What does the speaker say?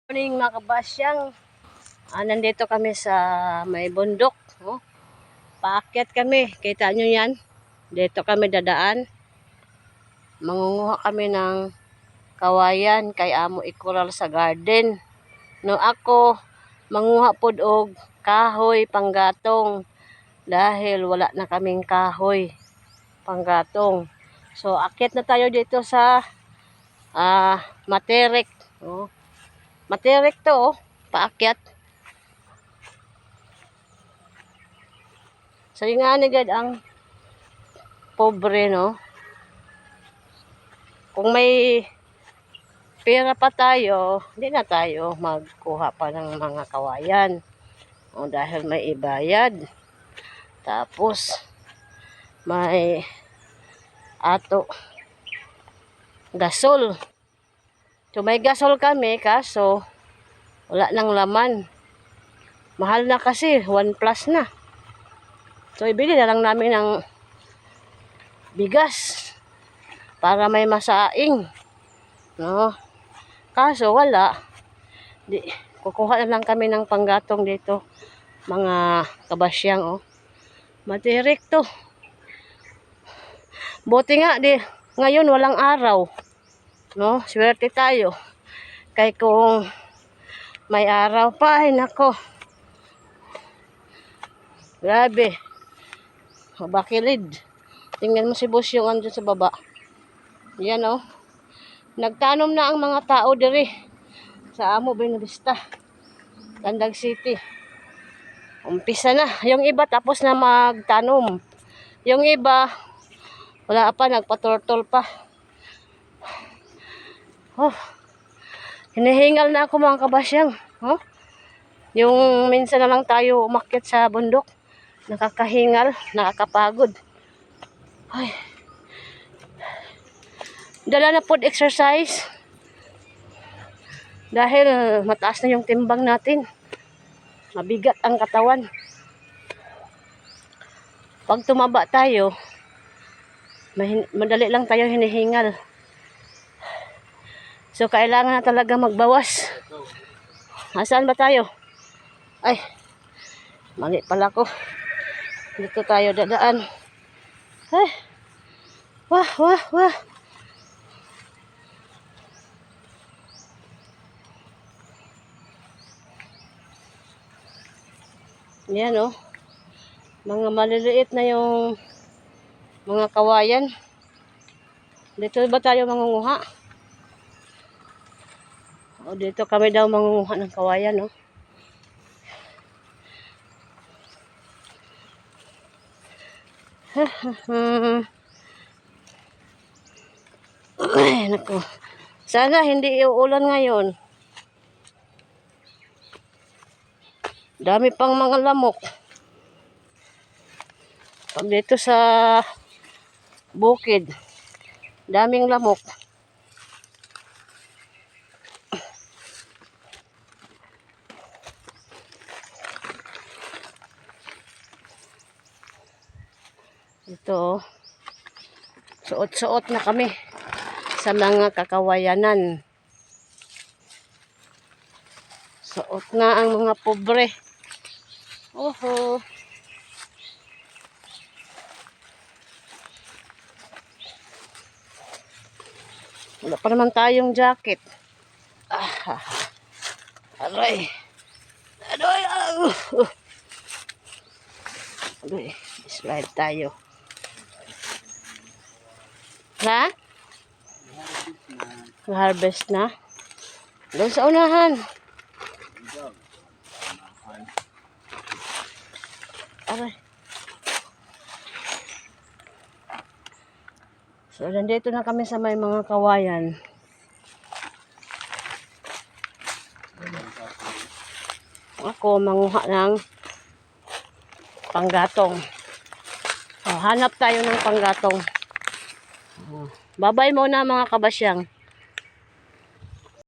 Morning mga kabasyang. Nandito kami sa may bundok. Oh. Paakyat kami. Kita nyo yan. Dito kami dadaan. Mangunguha kami ng kawayan kay amo ikural sa garden. No ako manguha pod og kahoy panggatong dahil wala na kaming kahoy panggatong. So akyat na tayo dito sa Materik. Oh. Materik to, oh, paakyat. So yung nga nigad ang pobre, no? Kung may pera pa tayo, hindi na tayo magkuha pa ng mga kawayan. O, dahil may ibayad. Tapos, may ato gasol. So may gasol kami, kaso wala nang laman. Mahal na kasi, 1 plus na. So ibili na lang namin ng bigas para may masaing. No? Kaso wala. Kukuha na lang kami ng panggatong dito. Mga kabasyang, oh. Matirik to. Buti nga, ngayon walang araw. No? Swerte tayo. Kaya kung may araw pa, ay nako. Grabe. Bakilid. Tingnan mo si boss yung andun sa baba. Yan, oh. Nagtanom na ang mga tao diri sa amo Buenavista, Landag City. Umpisa na. Yung iba tapos na magtanom. Yung iba wala pa, nagpaturtol pa. Oh. Hinihingal na ako mga kabasyang. Oh. Yung minsan na lang tayo umakyat sa bundok. Nakakahingal, nakakapagod. Ay. Dala na po exercise. Dahil mataas na yung timbang natin. Mabigat ang katawan. Pag tumaba tayo, madali lang tayo hinihingal. So, kailangan na talaga magbawas. Saan ba tayo? Ay, mali pala ko. Dito tayo dadaan. Ay, wah, wah, wah. Yan, oh. Mga maliliit na yung mga kawayan. Dito ba tayo mangunguha? O, dito kami daw mangunguha ng kawayan, oh. Ay, naku. Sana hindi iuulan ngayon. Dami pang mga lamok. Pag dito sa bukid, daming lamok. Ito, suot-suot na kami sa mga kakawayanan. Suot na ang mga pobre. Oho. Wala pa naman tayong jacket. Aray. Aray. Aray. Slide tayo. Ha? Harvest na. Doon sa unahan. Aray. So, nandito na kami sa may mga kawayan. Ako, manguha ng panggatong. So, hanap tayo ng panggatong. Babay muna mga kabasyang.